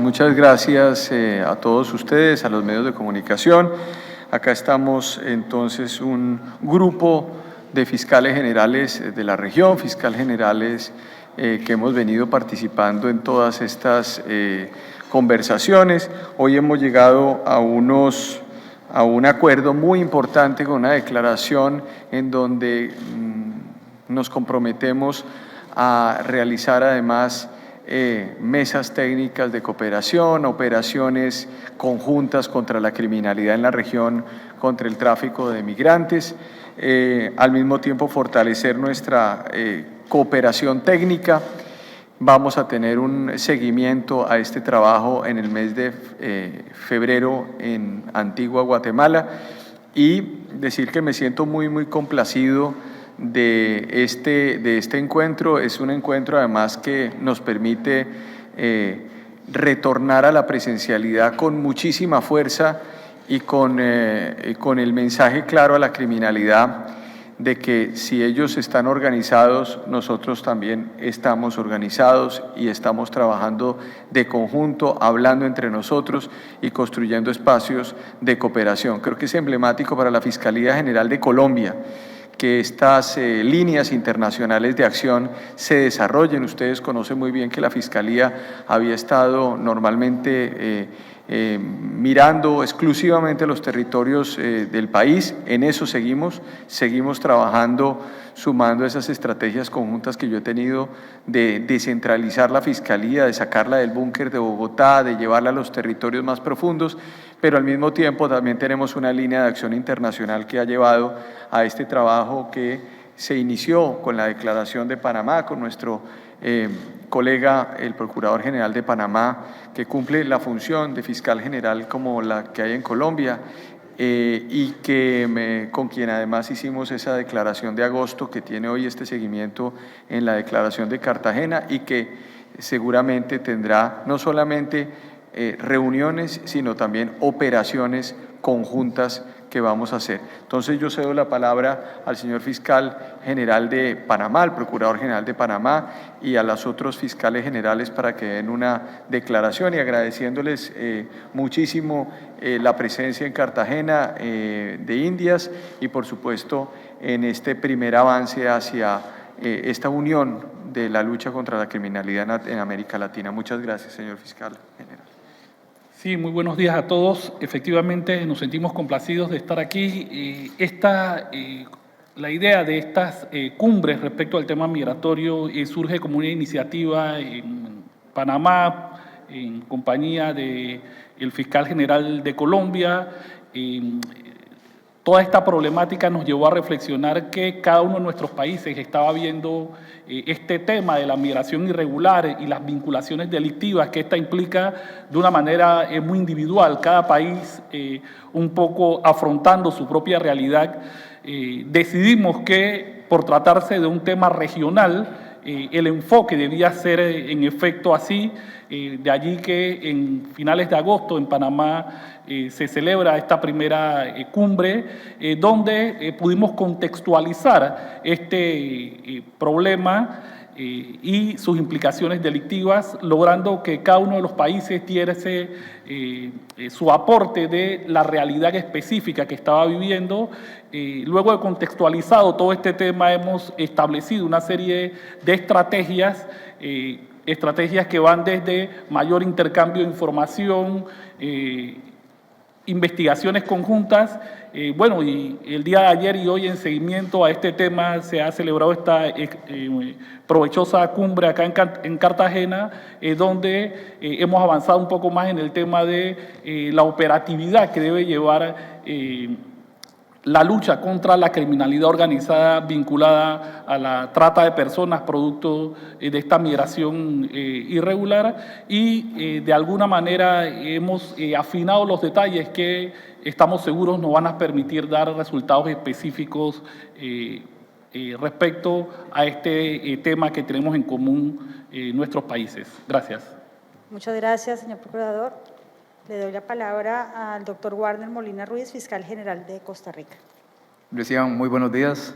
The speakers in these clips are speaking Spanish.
muchas gracias a todos ustedes, a los medios de comunicación. Acá estamos entonces un grupo de fiscales generales de la región, fiscales generales que hemos venido participando en todas estas conversaciones. Hoy hemos llegado a un acuerdo muy importante con una declaración en donde nos comprometemos a realizar además mesas técnicas de cooperación, operaciones conjuntas contra la criminalidad en la región, contra el tráfico de migrantes, al mismo tiempo fortalecer nuestra cooperación técnica. Vamos a tener un seguimiento a este trabajo en el mes de febrero en Antigua, Guatemala, y decir que me siento muy complacido de este encuentro. Es un encuentro además que nos permite retornar a la presencialidad con muchísima fuerza y con el mensaje claro a la criminalidad de que si ellos están organizados, nosotros también estamos organizados y estamos trabajando de conjunto, hablando entre nosotros y construyendo espacios de cooperación. Creo que es emblemático para la Fiscalía General de Colombia que estas líneas internacionales de acción se desarrollen. Ustedes conocen muy bien que la Fiscalía había estado normalmente mirando exclusivamente los territorios del país. En eso seguimos trabajando, sumando esas estrategias conjuntas que yo he tenido de descentralizar la Fiscalía, de sacarla del búnker de Bogotá, de llevarla a los territorios más profundos, pero al mismo tiempo también tenemos una línea de acción internacional que ha llevado a este trabajo que se inició con la Declaración de Panamá, con nuestro colega, el Procurador General de Panamá, que cumple la función de fiscal general como la que hay en Colombia, y con quien además hicimos esa declaración de agosto que tiene hoy este seguimiento en la declaración de Cartagena y que seguramente tendrá no solamente reuniones, sino también operaciones conjuntas que vamos a hacer. Entonces yo cedo la palabra al señor fiscal general de Panamá, al procurador general de Panamá y a los otros fiscales generales para que den una declaración, y agradeciéndoles muchísimo la presencia en Cartagena de Indias y por supuesto en este primer avance hacia esta unión de la lucha contra la criminalidad en América Latina. Muchas gracias, señor fiscal general. Sí, muy buenos días a todos. Efectivamente, nos sentimos complacidos de estar aquí. La idea de estas cumbres respecto al tema migratorio surge como una iniciativa en Panamá, en compañía del fiscal general de Colombia. Toda esta problemática nos llevó a reflexionar que cada uno de nuestros países estaba viendo este tema de la migración irregular y las vinculaciones delictivas que esta implica de una manera muy individual, cada país un poco afrontando su propia realidad. Decidimos que por tratarse de un tema regional, el enfoque debía ser en efecto así. De allí que en finales de agosto en Panamá se celebra esta primera cumbre donde pudimos contextualizar este problema y sus implicaciones delictivas, logrando que cada uno de los países diese su aporte de la realidad específica que estaba viviendo. Luego de contextualizado todo este tema, hemos establecido una serie de estrategias que van desde mayor intercambio de información, investigaciones conjuntas. Bueno, y el día de ayer y hoy en seguimiento a este tema se ha celebrado esta provechosa cumbre acá en Cartagena, donde hemos avanzado un poco más en el tema de la operatividad que debe llevar la lucha contra la criminalidad organizada vinculada a la trata de personas producto de esta migración irregular, y de alguna manera hemos afinado los detalles que estamos seguros nos van a permitir dar resultados específicos respecto a este tema que tenemos en común nuestros países. Gracias. Muchas gracias, señor procurador. Le doy la palabra al doctor Warner Molina Ruiz, fiscal general de Costa Rica. Reciban muy buenos días.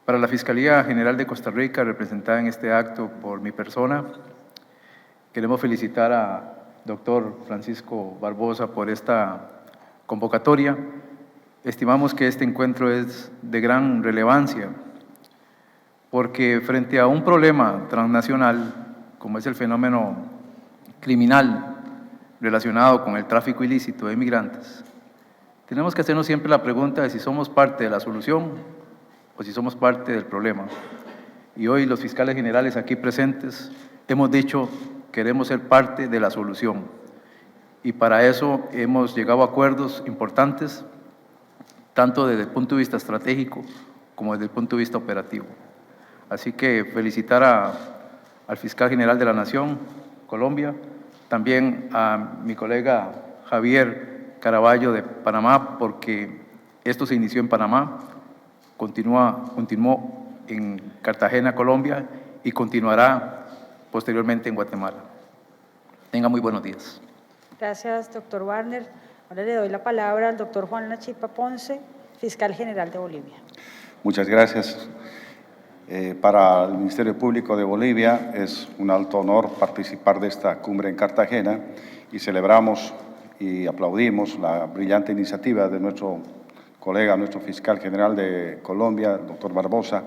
Para la Fiscalía General de Costa Rica, representada en este acto por mi persona, Queremos felicitar a doctor Francisco Barbosa por esta convocatoria. Estimamos que este encuentro es de gran relevancia porque frente a un problema transnacional como es el fenómeno criminal relacionado con el tráfico ilícito de inmigrantes, tenemos que hacernos siempre la pregunta de si somos parte de la solución o si somos parte del problema. Y hoy los fiscales generales aquí presentes hemos dicho que queremos ser parte de la solución. Y para eso hemos llegado a acuerdos importantes, tanto desde el punto de vista estratégico como desde el punto de vista operativo. Así que felicitar al fiscal general de la Nación, Colombia, también a mi colega Javier Caraballo de Panamá, porque esto se inició en Panamá, continuó en Cartagena, Colombia, y continuará posteriormente en Guatemala. Tenga muy buenos días. Gracias, doctor Warner. Ahora le doy la palabra al doctor Juan Lachipa Ponce, fiscal general de Bolivia. Muchas gracias. Para el Ministerio Público de Bolivia es un alto honor participar de esta cumbre en Cartagena y celebramos y aplaudimos la brillante iniciativa de nuestro colega, nuestro fiscal general de Colombia, el doctor Barbosa,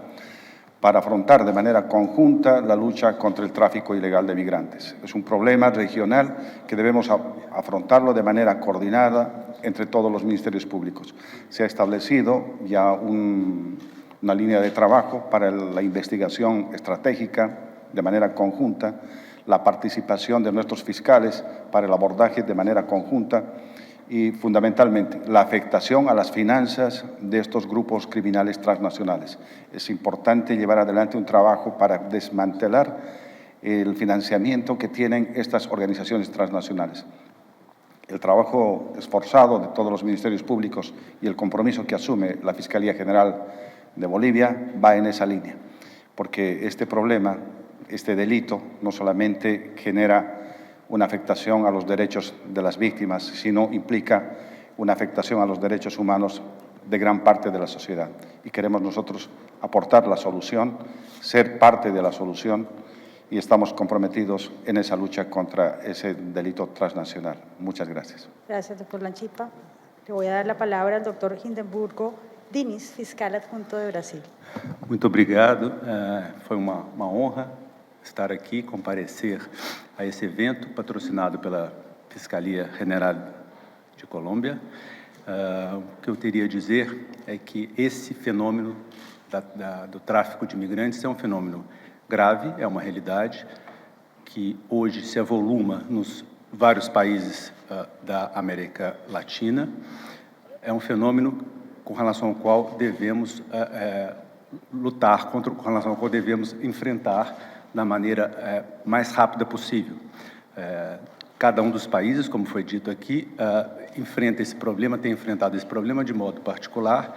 para afrontar de manera conjunta la lucha contra el tráfico ilegal de migrantes. Es un problema regional que debemos afrontarlo de manera coordinada entre todos los ministerios públicos. Se ha establecido ya una línea de trabajo para la investigación estratégica de manera conjunta, la participación de nuestros fiscales para el abordaje de manera conjunta y, fundamentalmente, la afectación a las finanzas de estos grupos criminales transnacionales. Es importante llevar adelante un trabajo para desmantelar el financiamiento que tienen estas organizaciones transnacionales. El trabajo esforzado de todos los ministerios públicos y el compromiso que asume la Fiscalía General de Bolivia va en esa línea, porque este problema, este delito, no solamente genera una afectación a los derechos de las víctimas, sino implica una afectación a los derechos humanos de gran parte de la sociedad. Y queremos nosotros aportar la solución, ser parte de la solución, y estamos comprometidos en esa lucha contra ese delito transnacional. Muchas gracias. Gracias, doctor Lachipa. Le voy a dar la palabra al doctor Hindenburgo Diniz, fiscal adjunto de Brasil. Muito obrigado. Foi uma honra estar aqui, comparecer a esse evento patrocinado pela Fiscalia General de Colômbia. O que eu teria a dizer é que esse fenômeno do tráfico de imigrantes é um fenômeno grave, é uma realidade que hoje se avoluma nos vários países da América Latina. É um fenômeno com relação ao qual devemos lutar, com relação ao qual devemos enfrentar da maneira mais rápida possível. Cada um dos países, como foi dito aqui, enfrenta esse problema, tem enfrentado esse problema de modo particular,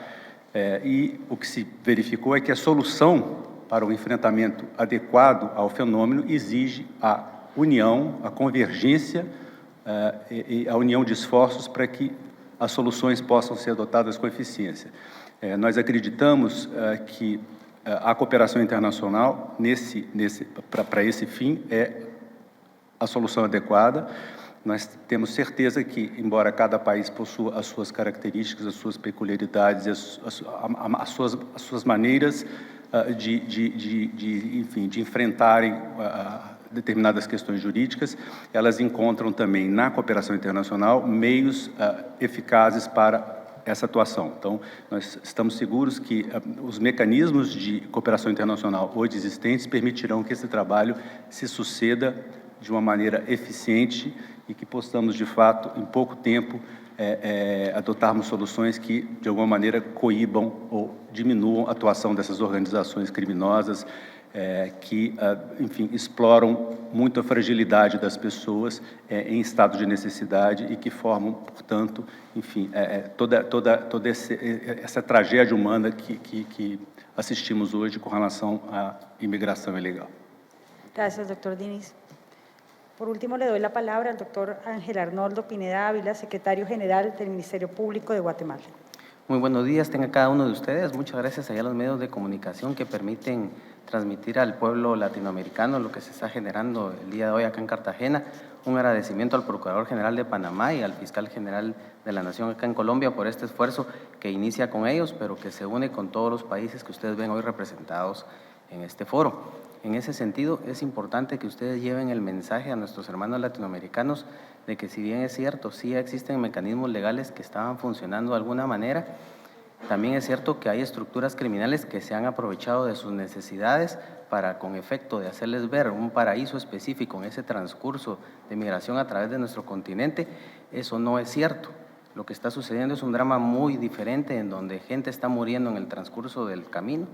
e o que se verificou é que a solução para o enfrentamento adequado ao fenômeno exige a união, a convergência e a união de esforços para que as soluções possam ser adotadas com eficiência. Nós acreditamos que a cooperação internacional para esse fim é a solução adequada. Nós temos certeza que, embora cada país possua as suas características, as suas peculiaridades, as suas maneiras de enfrentarem determinadas questões jurídicas, elas encontram também na cooperação internacional meios eficazes para essa atuação. Então, nós estamos seguros que os mecanismos de cooperação internacional hoje existentes permitirão que esse trabalho se suceda de uma maneira eficiente e que possamos, de fato, em pouco tempo, adotarmos soluções que, de alguma maneira, coíbam ou diminuam a atuação dessas organizações criminosas que, enfim, exploram muito a fragilidade das pessoas em estado de necessidade e que formam, portanto, enfim, toda essa tragédia humana que assistimos hoje com relação à imigração ilegal. Gracias, doctor Diniz. Por último, le doy la palabra al doctor Ángel Arnoldo Pineda Ávila, secretario general del Ministerio Público de Guatemala. Muy buenos días, tenga cada uno de ustedes. Muchas gracias a los medios de comunicación que permiten transmitir al pueblo latinoamericano lo que se está generando el día de hoy acá en Cartagena. Un agradecimiento al Procurador General de Panamá y al Fiscal General de la Nación acá en Colombia por este esfuerzo que inicia con ellos, pero que se une con todos los países que ustedes ven hoy representados en este foro. En ese sentido, es importante que ustedes lleven el mensaje a nuestros hermanos latinoamericanos de que, si bien es cierto, sí existen mecanismos legales que estaban funcionando de alguna manera, también es cierto que hay estructuras criminales que se han aprovechado de sus necesidades para, con efecto de hacerles ver un paraíso específico en ese transcurso de migración a través de nuestro continente. Eso no es cierto. Lo que está sucediendo es un drama muy diferente, en donde gente está muriendo en el transcurso del camino,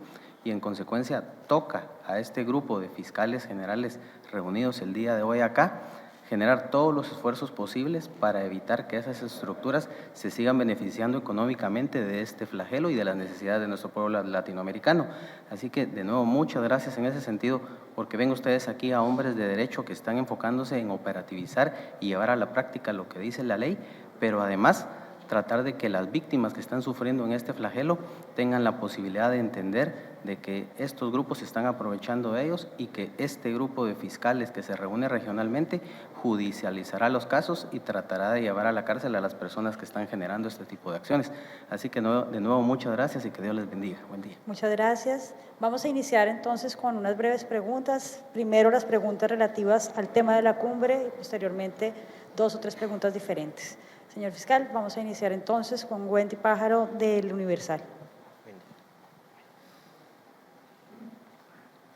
y en consecuencia toca a este grupo de fiscales generales reunidos el día de hoy acá generar todos los esfuerzos posibles para evitar que esas estructuras se sigan beneficiando económicamente de este flagelo y de las necesidades de nuestro pueblo latinoamericano. Así que, de nuevo, muchas gracias en ese sentido, porque ven ustedes aquí a hombres de derecho que están enfocándose en operativizar y llevar a la práctica lo que dice la ley, pero además tratar de que las víctimas que están sufriendo en este flagelo tengan la posibilidad de entender de que estos grupos se están aprovechando de ellos, y que este grupo de fiscales que se reúne regionalmente judicializará los casos y tratará de llevar a la cárcel a las personas que están generando este tipo de acciones. Así que, de nuevo, muchas gracias y que Dios les bendiga. Buen día. Muchas gracias. Vamos a iniciar entonces con unas breves preguntas. Primero las preguntas relativas al tema de la cumbre y posteriormente 2 o 3 preguntas diferentes. Señor fiscal, vamos a iniciar entonces con Wendy Pájaro del Universal.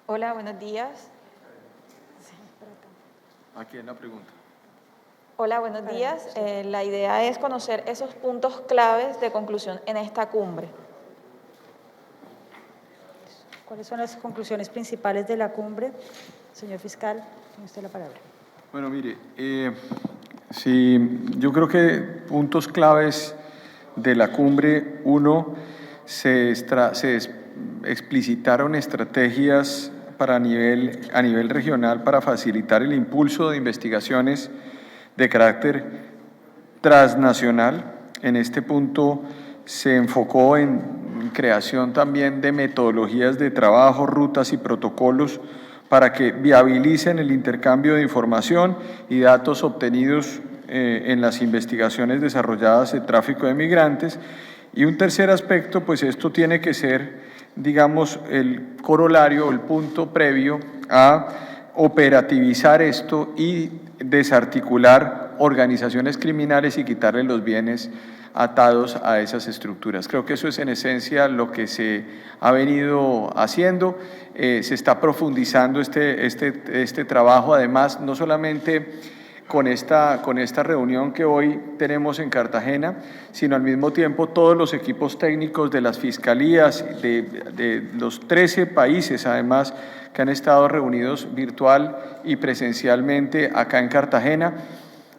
Hola, buenos días. Aquí en la pregunta. Hola, buenos días. La idea es conocer esos puntos claves de conclusión en esta cumbre. ¿Cuáles son las conclusiones principales de la cumbre? Señor fiscal, tiene usted la palabra. Bueno, mire, sí, yo creo que puntos claves de la cumbre: uno, se explicitaron estrategias a nivel regional para facilitar el impulso de investigaciones de carácter transnacional. En este punto se enfocó en creación también de metodologías de trabajo, rutas y protocolos para que viabilicen el intercambio de información y datos obtenidos en las investigaciones desarrolladas en tráfico de migrantes. Y un tercer aspecto, pues esto tiene que ser, digamos, el corolario, el punto previo a operativizar esto y desarticular organizaciones criminales y quitarle los bienes atados a esas estructuras. Creo que eso es en esencia lo que se ha venido haciendo. Se está profundizando este trabajo, además, no solamente con esta reunión que hoy tenemos en Cartagena, sino al mismo tiempo todos los equipos técnicos de las fiscalías de los 13 países, además, que han estado reunidos virtual y presencialmente acá en Cartagena.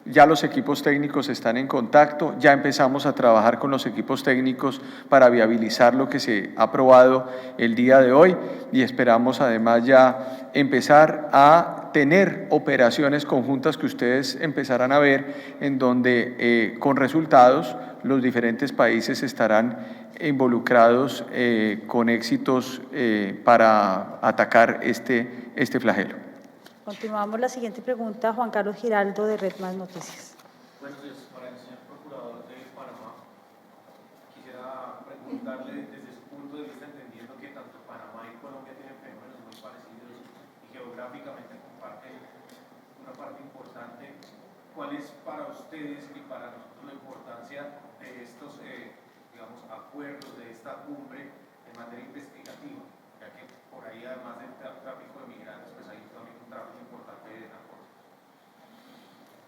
Ya los equipos técnicos están en contacto, ya empezamos a trabajar con los equipos técnicos para viabilizar lo que se ha aprobado el día de hoy, y esperamos además ya empezar a tener operaciones conjuntas que ustedes empezarán a ver, en donde con resultados los diferentes países estarán involucrados con éxitos para atacar este flagelo. Continuamos la siguiente pregunta, Juan Carlos Giraldo de Red Más Noticias. Buenos días, para el señor Procurador de Panamá. Quisiera preguntarle desde su punto de vista, entendiendo que tanto Panamá y Colombia tienen fenómenos muy parecidos y geográficamente comparten una parte importante, ¿cuál es para ustedes y para nosotros la importancia de estos digamos, acuerdos de esta cumbre en materia investigativa? Ya que por ahí, además del tráfico de migrantes, pues hay también un tráfico importante de narcóticos.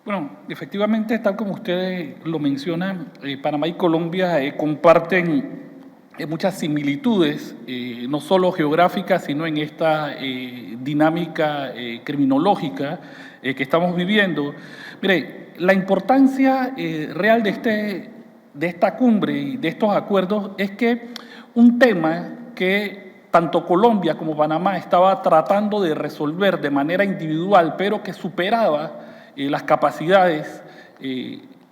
Bueno, efectivamente, tal como ustedes lo mencionan, Panamá y Colombia comparten muchas similitudes, no solo geográficas, sino en esta dinámica criminológica que estamos viviendo. Mire, la importancia real de esta cumbre y de estos acuerdos es que un tema que tanto Colombia como Panamá estaba tratando de resolver de manera individual, pero que superaba las capacidades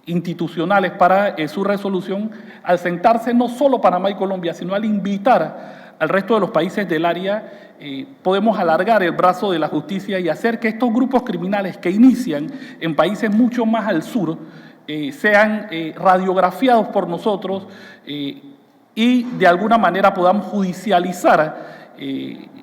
institucionales para su resolución, al sentarse no solo Panamá y Colombia, sino al invitar al resto de los países del área, podemos alargar el brazo de la justicia y hacer que estos grupos criminales que inician en países mucho más al sur sean radiografiados por nosotros y de alguna manera podamos judicializar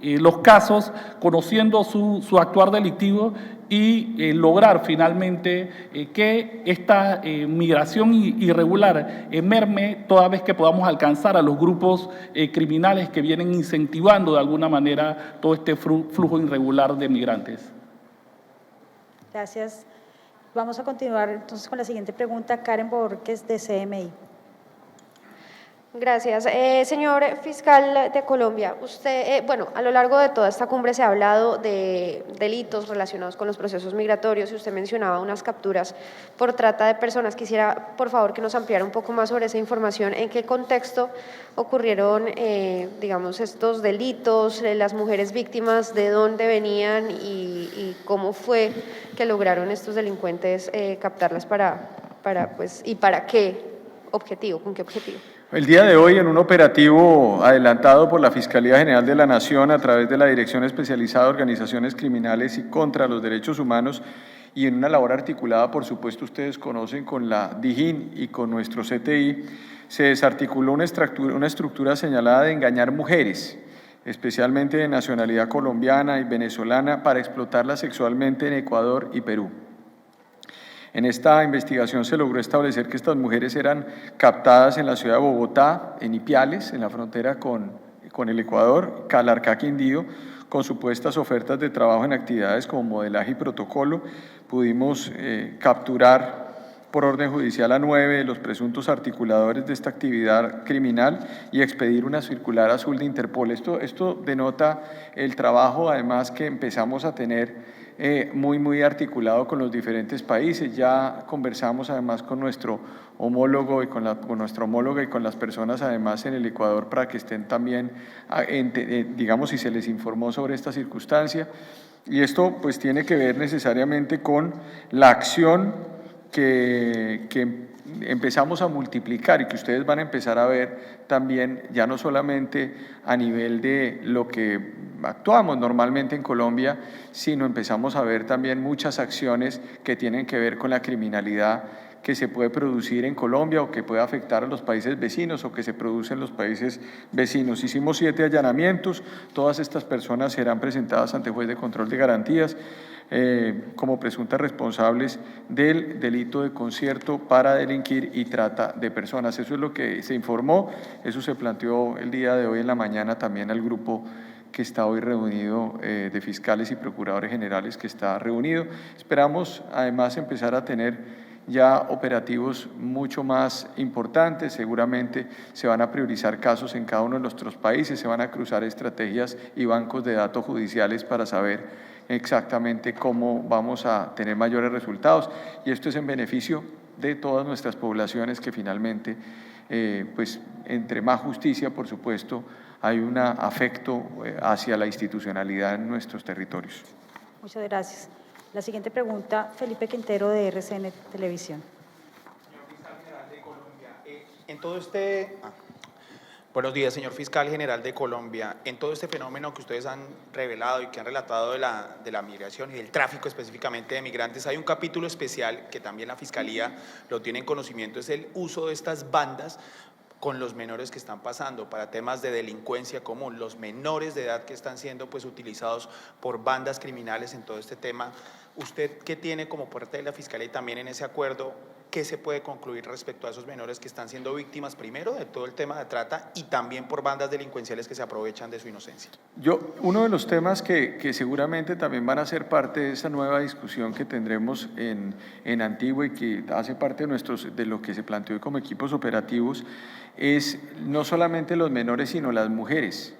los casos, conociendo su actuar delictivo y lograr finalmente que esta migración irregular merme toda vez que podamos alcanzar a los grupos criminales que vienen incentivando de alguna manera todo este flujo irregular de migrantes. Gracias. Vamos a continuar entonces con la siguiente pregunta, Karen Borges de CMI. Gracias. Señor fiscal de Colombia, usted, a lo largo de toda esta cumbre se ha hablado de delitos relacionados con los procesos migratorios y usted mencionaba unas capturas por trata de personas. Quisiera, por favor, que nos ampliara un poco más sobre esa información, en qué contexto ocurrieron, digamos, estos delitos, las mujeres víctimas, de dónde venían y cómo fue que lograron estos delincuentes captarlas y para qué objetivo, con qué objetivo. El día de hoy, en un operativo adelantado por la Fiscalía General de la Nación a través de la Dirección Especializada de Organizaciones Criminales y contra los Derechos Humanos y en una labor articulada, por supuesto, ustedes conocen, con la DIJÍN y con nuestro CTI, se desarticuló una estructura señalada de engañar mujeres, especialmente de nacionalidad colombiana y venezolana, para explotarlas sexualmente en Ecuador y Perú. En esta investigación se logró establecer que estas mujeres eran captadas en la ciudad de Bogotá, en Ipiales, en la frontera con el Ecuador, Calarcá, Quindío, con supuestas ofertas de trabajo en actividades como modelaje y protocolo. Pudimos capturar por orden judicial a 9 de los presuntos articuladores de esta actividad criminal y expedir una circular azul de Interpol. Esto denota el trabajo, además, que empezamos a tener muy articulado con los diferentes países. Ya conversamos además con nuestro homólogo y con nuestra homóloga y con las personas además en el Ecuador para que estén también, digamos, si se les informó sobre esta circunstancia. Y esto pues tiene que ver necesariamente con la acción que empezamos a multiplicar y que ustedes van a empezar a ver también, ya no solamente a nivel de lo que actuamos normalmente en Colombia, sino empezamos a ver también muchas acciones que tienen que ver con la criminalidad que se puede producir en Colombia o que puede afectar a los países vecinos o que se produce en los países vecinos. Hicimos 7 allanamientos, todas estas personas serán presentadas ante juez de control de garantías como presuntas responsables del delito de concierto para delinquir y trata de personas. Eso es lo que se informó, eso se planteó el día de hoy en la mañana también al grupo que está hoy reunido de fiscales y procuradores generales que está reunido. Esperamos además empezar a tener ya operativos mucho más importantes. Seguramente se van a priorizar casos en cada uno de nuestros países, se van a cruzar estrategias y bancos de datos judiciales para saber exactamente cómo vamos a tener mayores resultados. Y esto es en beneficio de todas nuestras poblaciones que finalmente, pues entre más justicia, por supuesto, hay un afecto hacia la institucionalidad en nuestros territorios. Muchas gracias. La siguiente pregunta, Felipe Quintero de RCN Televisión. Señor Fiscal General de Colombia, buenos días, señor Fiscal General de Colombia. En todo este fenómeno que ustedes han revelado y que han relatado de la migración y del tráfico específicamente de migrantes, hay un capítulo especial que también la Fiscalía lo tiene en conocimiento, es el uso de estas bandas con los menores que están pasando para temas de delincuencia común, los menores de edad que están siendo pues utilizados por bandas criminales en todo este tema. ¿Usted qué tiene como parte de la Fiscalía y también en ese acuerdo, qué se puede concluir respecto a esos menores que están siendo víctimas primero de todo el tema de trata y también por bandas delincuenciales que se aprovechan de su inocencia? Uno de los temas que seguramente también van a ser parte de esa nueva discusión que tendremos en Antigua y que hace parte de lo que se planteó como equipos operativos, es no solamente los menores, sino las mujeres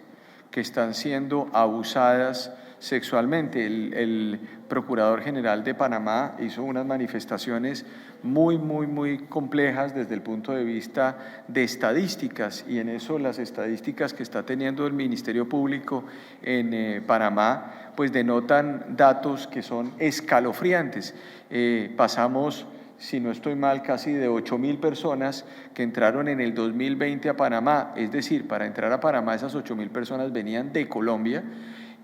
que están siendo abusadas sexualmente. El Procurador General de Panamá hizo unas manifestaciones muy complejas desde el punto de vista de estadísticas, y en eso las estadísticas que está teniendo el Ministerio Público en Panamá pues denotan datos que son escalofriantes. Pasamos si no estoy mal, casi de 8.000 personas que entraron en el 2020 a Panamá. Es decir, para entrar a Panamá esas 8.000 personas venían de Colombia,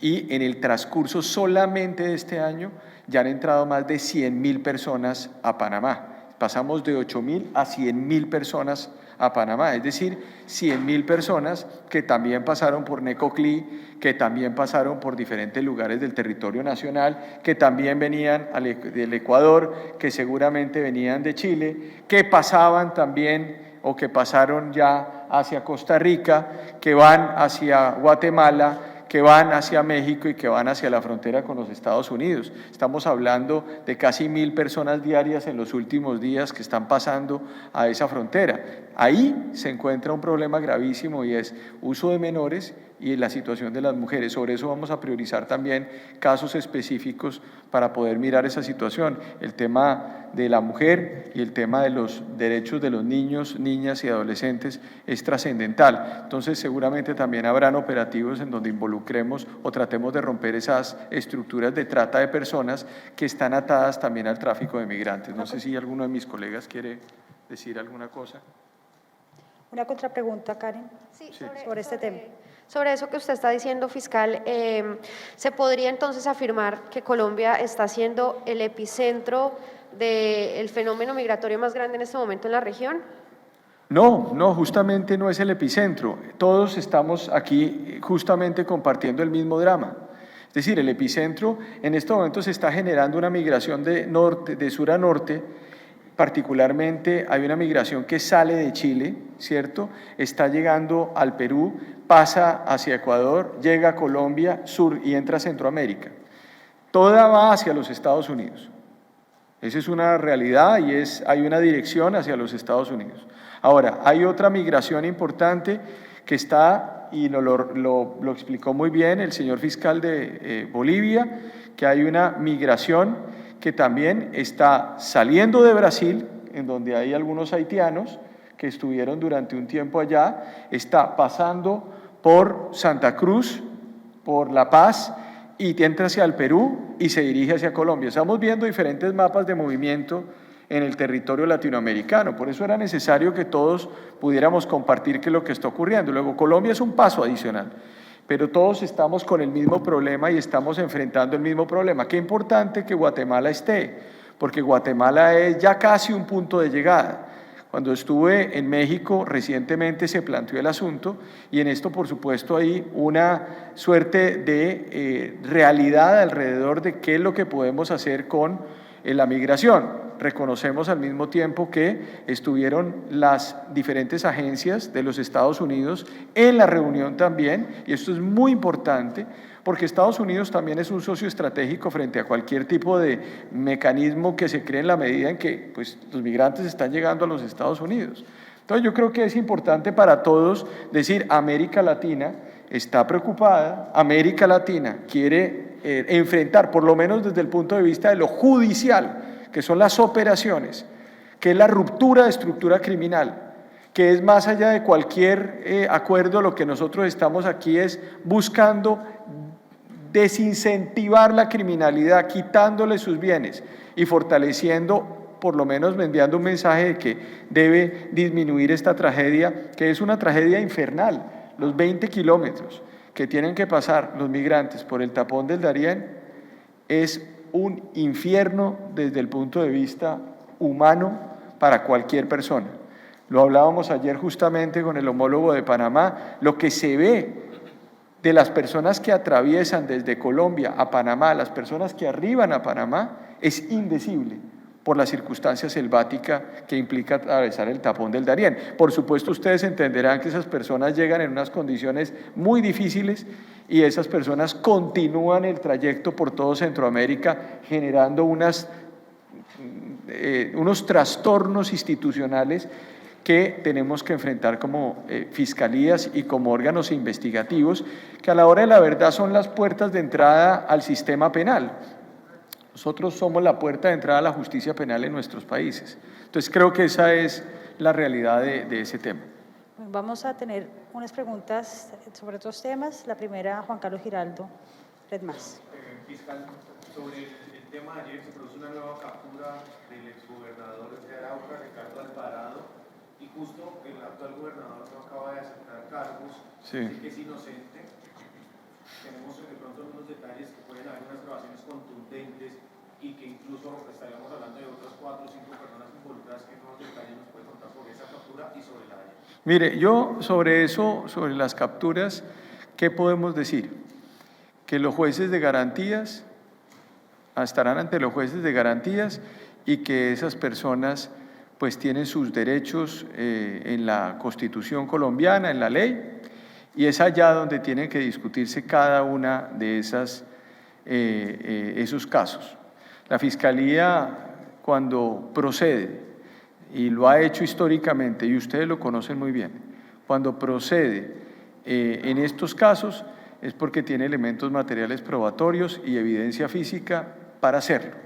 y en el transcurso solamente de este año ya han entrado más de 100.000 personas a Panamá. Pasamos de 8.000 a 100.000 personas a Panamá, es decir, 100.000 personas que también pasaron por Necoclí, que también pasaron por diferentes lugares del territorio nacional, que también venían del Ecuador, que seguramente venían de Chile, que pasaban también o que pasaron ya hacia Costa Rica, que van hacia Guatemala, que van hacia México y que van hacia la frontera con los Estados Unidos. Estamos hablando de casi 1.000 personas diarias en los últimos días que están pasando a esa frontera. Ahí se encuentra un problema gravísimo y es uso de menores y la situación de las mujeres. Sobre eso vamos a priorizar también casos específicos para poder mirar esa situación. El tema de la mujer y el tema de los derechos de los niños, niñas y adolescentes es trascendental. Entonces seguramente también habrán operativos en donde involucremos o tratemos de romper esas estructuras de trata de personas que están atadas también al tráfico de migrantes. No sé si alguno de mis colegas quiere decir alguna cosa. Una contrapregunta, Karen, Sí, sobre este tema. Sobre eso que usted está diciendo, fiscal, ¿se podría entonces afirmar que Colombia está siendo el epicentro del fenómeno migratorio más grande en este momento en la región? No, justamente no es el epicentro. Todos estamos aquí justamente compartiendo el mismo drama. Es decir, el epicentro en este momento se está generando una migración de sur a norte. Particularmente hay una migración que sale de Chile, ¿cierto? Está llegando al Perú, pasa hacia Ecuador, llega a Colombia, sur y entra a Centroamérica. Toda va hacia los Estados Unidos. Esa es una realidad y hay una dirección hacia los Estados Unidos. Ahora, hay otra migración importante que está, y lo explicó muy bien el señor fiscal de Bolivia, que hay una migración que también está saliendo de Brasil, en donde hay algunos haitianos que estuvieron durante un tiempo allá, está pasando por Santa Cruz, por La Paz, y entra hacia el Perú y se dirige hacia Colombia. Estamos viendo diferentes mapas de movimiento en el territorio latinoamericano, por eso era necesario que todos pudiéramos compartir qué es lo que está ocurriendo. Luego, Colombia es un paso adicional, pero todos estamos con el mismo problema y estamos enfrentando el mismo problema. Qué importante que Guatemala esté, porque Guatemala es ya casi un punto de llegada. Cuando estuve en México recientemente se planteó el asunto y en esto, por supuesto, hay una suerte de realidad alrededor de qué es lo que podemos hacer con la migración. Reconocemos al mismo tiempo que estuvieron las diferentes agencias de los Estados Unidos en la reunión también, y esto es muy importante porque Estados Unidos también es un socio estratégico frente a cualquier tipo de mecanismo que se cree en la medida en que pues, los migrantes están llegando a los Estados Unidos. Entonces yo creo que es importante para todos decir, América Latina está preocupada, América Latina quiere enfrentar, por lo menos desde el punto de vista de lo judicial, que son las operaciones, que es la ruptura de estructura criminal, que es más allá de cualquier acuerdo, lo que nosotros estamos aquí es buscando desincentivar la criminalidad, quitándole sus bienes y fortaleciendo, por lo menos enviando un mensaje de que debe disminuir esta tragedia, que es una tragedia infernal. Los 20 kilómetros que tienen que pasar los migrantes por el tapón del Darién es un infierno desde el punto de vista humano para cualquier persona. Lo hablábamos ayer justamente con el homólogo de Panamá, lo que se ve de las personas que atraviesan desde Colombia a Panamá, las personas que arriban a Panamá, es indecible por la circunstancia selvática que implica atravesar el tapón del Darién. Por supuesto, ustedes entenderán que esas personas llegan en unas condiciones muy difíciles y esas personas continúan el trayecto por todo Centroamérica generando unos trastornos institucionales que tenemos que enfrentar como fiscalías y como órganos investigativos, que a la hora de la verdad son las puertas de entrada al sistema penal. Nosotros somos la puerta de entrada a la justicia penal en nuestros países. Entonces creo que esa es la realidad de ese tema. Vamos a tener unas preguntas sobre otros temas. La primera, Juan Carlos Giraldo, Red Más. Fiscal, sobre el tema de ayer se produce una nueva captura del exgobernador justo el actual gobernador no acaba de aceptar cargos, Sí. dice que es inocente. Tenemos de pronto algunos detalles que pueden haber unas grabaciones contundentes y que incluso estaríamos hablando de otras 4 o 5 personas involucradas. ¿Qué nuevos detalles nos puede contar sobre esa captura y sobre la de ayer? Mire, yo sobre eso, sobre las capturas, ¿qué podemos decir? Que los jueces de garantías estarán ante los jueces de garantías y que esas personas pues tienen sus derechos en la Constitución colombiana, en la ley, y es allá donde tienen que discutirse cada una de esos casos. La Fiscalía, cuando procede, y lo ha hecho históricamente, y ustedes lo conocen muy bien, cuando procede en estos casos es porque tiene elementos materiales probatorios y evidencia física para hacerlo.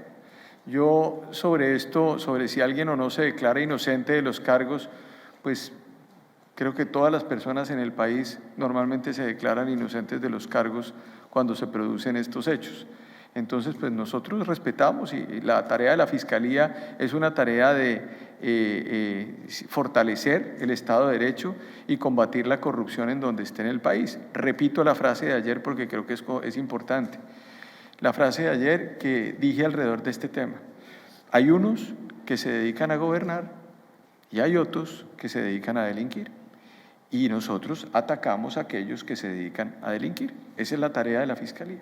Yo sobre esto, sobre si alguien o no se declara inocente de los cargos, pues creo que todas las personas en el país normalmente se declaran inocentes de los cargos cuando se producen estos hechos. Entonces, pues nosotros respetamos y la tarea de la Fiscalía es una tarea de fortalecer el Estado de Derecho y combatir la corrupción en donde esté en el país. Repito la frase de ayer porque creo que es importante. La frase de ayer que dije alrededor de este tema. Hay unos que se dedican a gobernar y hay otros que se dedican a delinquir. Y nosotros atacamos a aquellos que se dedican a delinquir. Esa es la tarea de la Fiscalía.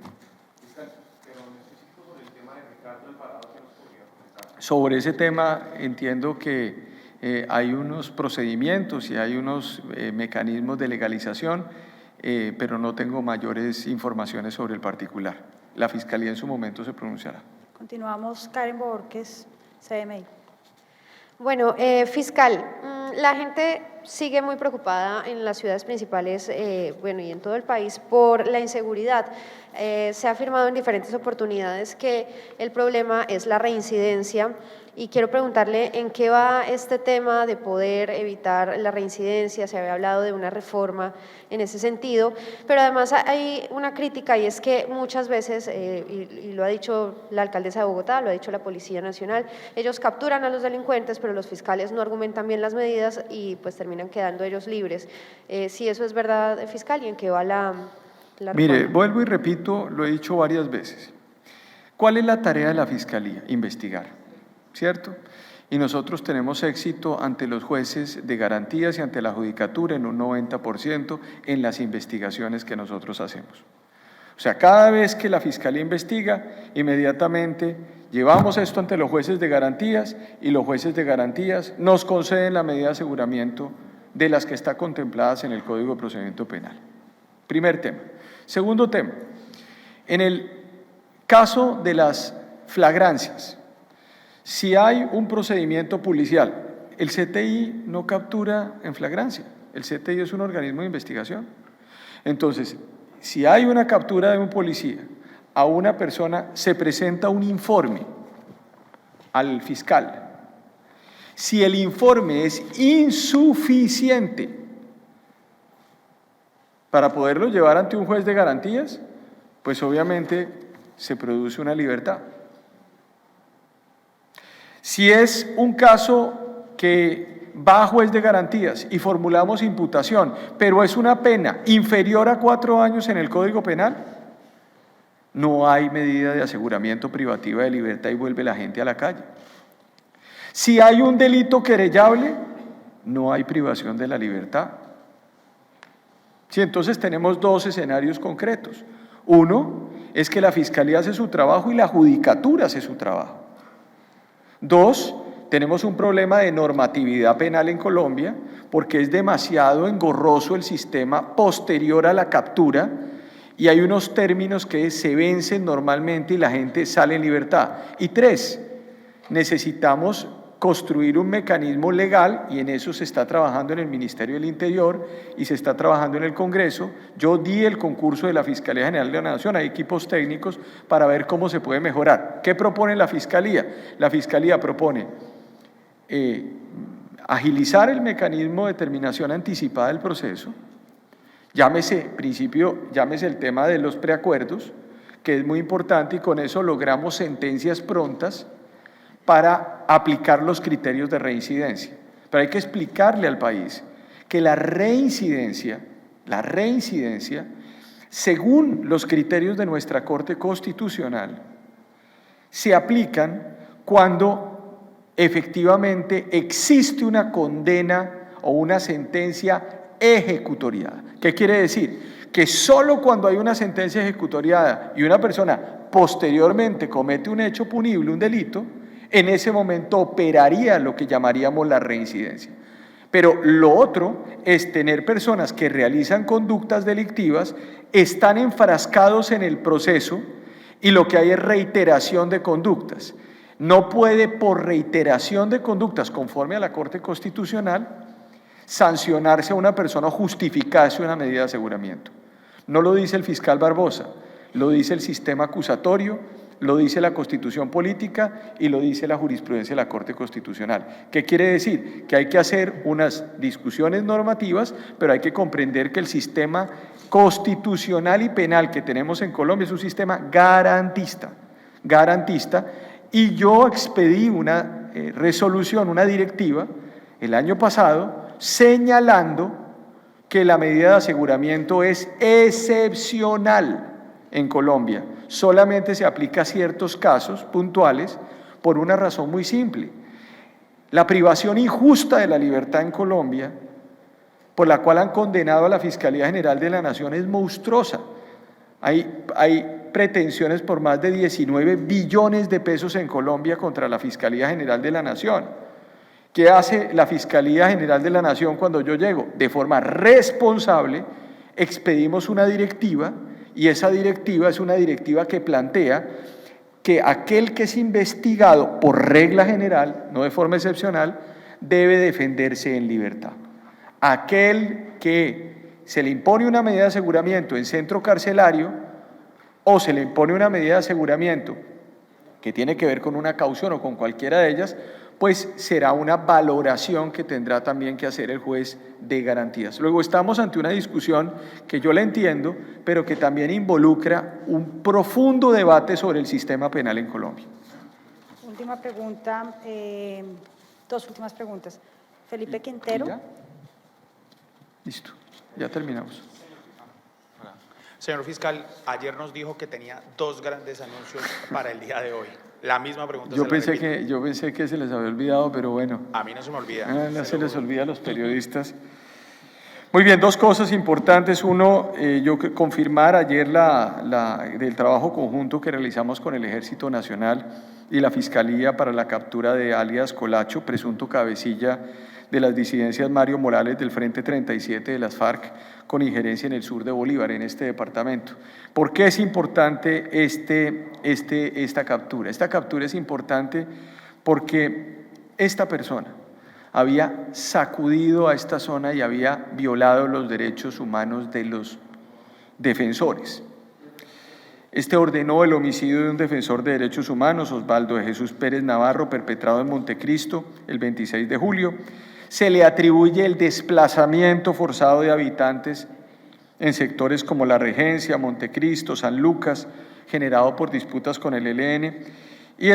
Sobre ese tema entiendo que hay unos procedimientos y hay unos mecanismos de legalización, pero no tengo mayores informaciones sobre el particular. La Fiscalía en su momento se pronunciará. Continuamos, Karen Borges, CMI. Bueno, fiscal, la gente sigue muy preocupada en las ciudades principales, bueno, y en todo el país por la inseguridad. Se ha afirmado en diferentes oportunidades que el problema es la reincidencia y quiero preguntarle en qué va este tema de poder evitar la reincidencia. Se había hablado de una reforma en ese sentido, pero además hay una crítica y es que muchas veces, y lo ha dicho la alcaldesa de Bogotá, lo ha dicho la Policía Nacional, ellos capturan a los delincuentes, pero los fiscales no argumentan bien las medidas y pues terminan quedando ellos libres. Si eso es verdad, fiscal, ¿y en qué va la reforma? Mire, vuelvo y repito, lo he dicho varias veces. ¿Cuál es la tarea de la Fiscalía? Investigar, ¿cierto? Y nosotros tenemos éxito ante los jueces de garantías y ante la judicatura en un 90% en las investigaciones que nosotros hacemos. O sea, cada vez que la Fiscalía investiga, inmediatamente llevamos esto ante los jueces de garantías y los jueces de garantías nos conceden la medida de aseguramiento de las que están contempladas en el Código de Procedimiento Penal. Primer tema. Segundo tema, en el caso de las flagrancias, si hay un procedimiento policial, el CTI no captura en flagrancia, el CTI es un organismo de investigación. Entonces, si hay una captura de un policía a una persona, se presenta un informe al fiscal. Si el informe es insuficiente para poderlo llevar ante un juez de garantías, pues obviamente se produce una libertad. Si es un caso que va a juez de garantías y formulamos imputación, pero es una pena inferior a 4 años en el Código Penal, no hay medida de aseguramiento privativa de libertad y vuelve la gente a la calle. Si hay un delito querellable, no hay privación de la libertad. Sí, entonces tenemos 2 escenarios concretos. Uno es que la Fiscalía hace su trabajo y la Judicatura hace su trabajo. 2, tenemos un problema de normatividad penal en Colombia porque es demasiado engorroso el sistema posterior a la captura y hay unos términos que se vencen normalmente y la gente sale en libertad. Y 3, necesitamos construir un mecanismo legal y en eso se está trabajando en el Ministerio del Interior y se está trabajando en el Congreso. Yo di el concurso de la Fiscalía General de la Nación, hay equipos técnicos para ver cómo se puede mejorar. ¿Qué propone la Fiscalía? La Fiscalía propone agilizar el mecanismo de terminación anticipada del proceso, llámese el tema de los preacuerdos, que es muy importante y con eso logramos sentencias prontas para aplicar los criterios de reincidencia. pero hay que explicarle al país que la reincidencia, según los criterios de nuestra Corte Constitucional, se aplican cuando efectivamente existe una condena o una sentencia ejecutoriada. ¿Qué quiere decir? Que solo cuando hay una sentencia ejecutoriada y una persona posteriormente comete un hecho punible, un delito, en ese momento operaría lo que llamaríamos la reincidencia. Pero lo otro es tener personas que realizan conductas delictivas, están enfrascados en el proceso y lo que hay es reiteración de conductas. No puede, por reiteración de conductas conforme a la Corte Constitucional, sancionarse a una persona o justificarse una medida de aseguramiento. No lo dice el fiscal Barbosa, lo dice el sistema acusatorio, lo dice la Constitución política y lo dice la jurisprudencia de la Corte Constitucional. ¿Qué quiere decir? Que hay que hacer unas discusiones normativas, pero hay que comprender que el sistema constitucional y penal que tenemos en Colombia es un sistema garantista, y yo expedí una resolución, una directiva, el año pasado, señalando que la medida de aseguramiento es excepcional en Colombia. Solamente se aplica a ciertos casos puntuales por una razón muy simple. La privación injusta de la libertad en Colombia, por la cual han condenado a la Fiscalía General de la Nación, es monstruosa. Hay pretensiones por más de 19 billones de pesos en Colombia contra la Fiscalía General de la Nación. ¿Qué hace la Fiscalía General de la Nación cuando yo llego? De forma responsable, expedimos una directiva, y esa directiva es una directiva que plantea que aquel que es investigado por regla general, no de forma excepcional, debe defenderse en libertad. Aquel que se le impone una medida de aseguramiento en centro carcelario o se le impone una medida de aseguramiento que tiene que ver con una caución o con cualquiera de ellas, pues será una valoración que tendrá también que hacer el juez de garantías. Luego estamos ante una discusión que yo la entiendo, pero que también involucra un profundo debate sobre el sistema penal en Colombia. Última pregunta, dos últimas preguntas. Felipe Quintero. ¿Ya? Listo, ya terminamos. Señor fiscal, ayer nos dijo que tenía dos grandes anuncios para el día de hoy. La misma pregunta. Yo pensé que se les había olvidado, pero bueno. A mí no se me olvida. No se les olvida a los periodistas. Muy bien, dos cosas importantes. Uno, yo confirmar ayer del trabajo conjunto que realizamos con el Ejército Nacional y la Fiscalía para la captura de alias Colacho, presunto cabecilla de las disidencias Mario Morales del Frente 37 de las FARC, con injerencia en el sur de Bolívar, en este departamento. ¿Por qué es importante esta captura? Esta captura es importante porque esta persona había sacudido a esta zona y había violado los derechos humanos de los defensores. Este ordenó el homicidio de un defensor de derechos humanos, Osvaldo de Jesús Pérez Navarro, perpetrado en Montecristo el 26 de julio. Se le atribuye el desplazamiento forzado de habitantes en sectores como La Regencia, Montecristo, San Lucas, generado por disputas con el ELN, y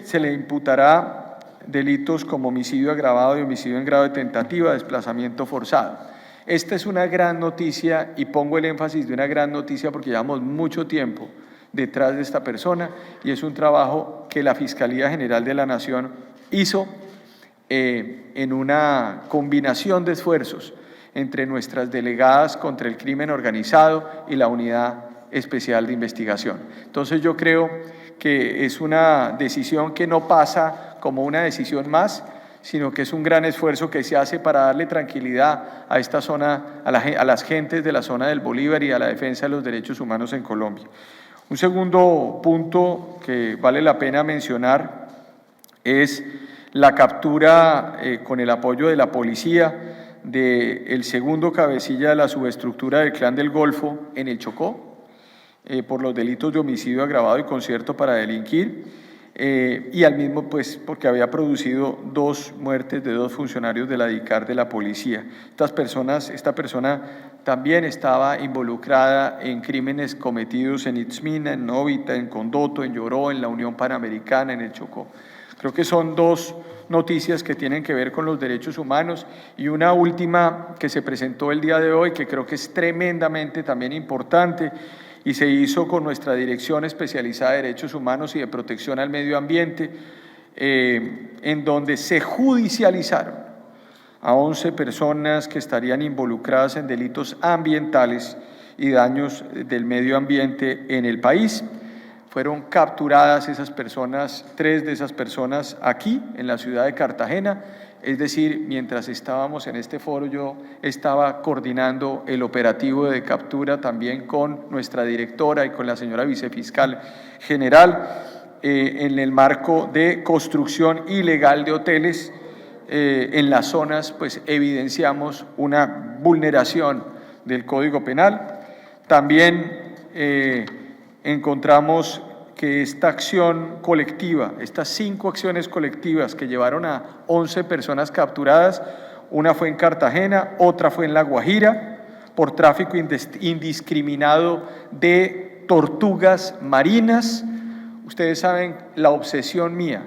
se le imputará delitos como homicidio agravado y homicidio en grado de tentativa, desplazamiento forzado. Esta es una gran noticia y pongo el énfasis de una gran noticia porque llevamos mucho tiempo detrás de esta persona y es un trabajo que la Fiscalía General de la Nación hizo en una combinación de esfuerzos entre nuestras delegadas contra el crimen organizado y la Unidad Especial de Investigación. Entonces yo creo que es una decisión que no pasa como una decisión más, sino que es un gran esfuerzo que se hace para darle tranquilidad a esta zona, a las gentes de la zona del Bolívar y a la defensa de los derechos humanos en Colombia. Un segundo punto que vale la pena mencionar es la captura con el apoyo de la policía del segundo cabecilla de la subestructura del Clan del Golfo en el Chocó, por los delitos de homicidio agravado y concierto para delinquir, y al mismo pues porque había producido 2 muertes de 2 funcionarios de la DICAR de la policía. Esta persona también estaba involucrada en crímenes cometidos en Itzmina, en Novita, en Condoto, en Lloró, en la Unión Panamericana, en el Chocó. Creo que son dos noticias que tienen que ver con los derechos humanos. Y una última que se presentó el día de hoy, que creo que es tremendamente también importante, y se hizo con nuestra Dirección Especializada de Derechos Humanos y de Protección al Medio Ambiente, en donde se judicializaron a 11 personas que estarían involucradas en delitos ambientales y daños del medio ambiente en el país. Fueron capturadas esas personas, 3 de esas personas aquí en la ciudad de Cartagena, es decir, mientras estábamos en este foro yo estaba coordinando el operativo de captura también con nuestra directora y con la señora vicefiscal general en el marco de construcción ilegal de hoteles en las zonas, pues evidenciamos una vulneración del Código Penal. También encontramos que esta acción colectiva, estas 5 acciones colectivas que llevaron a 11 personas capturadas, una fue en Cartagena, otra fue en La Guajira, por tráfico indiscriminado de tortugas marinas. Ustedes saben la obsesión mía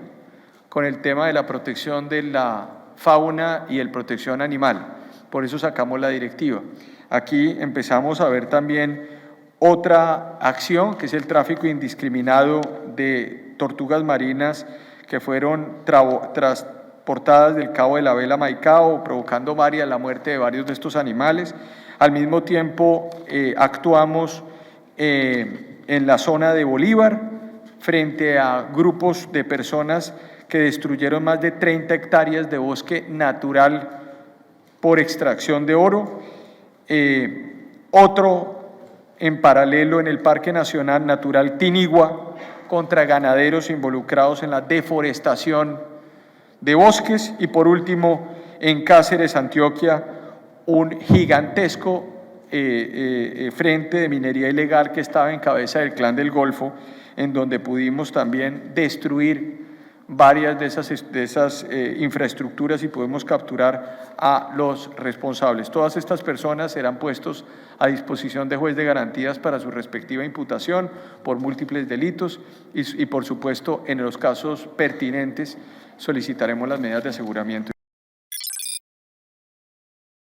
con el tema de la protección de la fauna y la protección animal, por eso sacamos la directiva. Aquí empezamos a ver también otra acción, que es el tráfico indiscriminado de tortugas marinas que fueron transportadas del Cabo de la Vela a Maicao, provocando la muerte de varios de estos animales. Al mismo tiempo, actuamos en la zona de Bolívar, frente a grupos de personas que destruyeron más de 30 hectáreas de bosque natural por extracción de oro. Otro en paralelo en el Parque Nacional Natural Tinigua contra ganaderos involucrados en la deforestación de bosques. Y por último, en Cáceres, Antioquia, un gigantesco frente de minería ilegal que estaba en cabeza del Clan del Golfo, en donde pudimos también destruir varias de esas infraestructuras y podemos capturar a los responsables. Todas estas personas serán puestos a disposición de juez de garantías para su respectiva imputación por múltiples delitos y por supuesto, en los casos pertinentes solicitaremos las medidas de aseguramiento.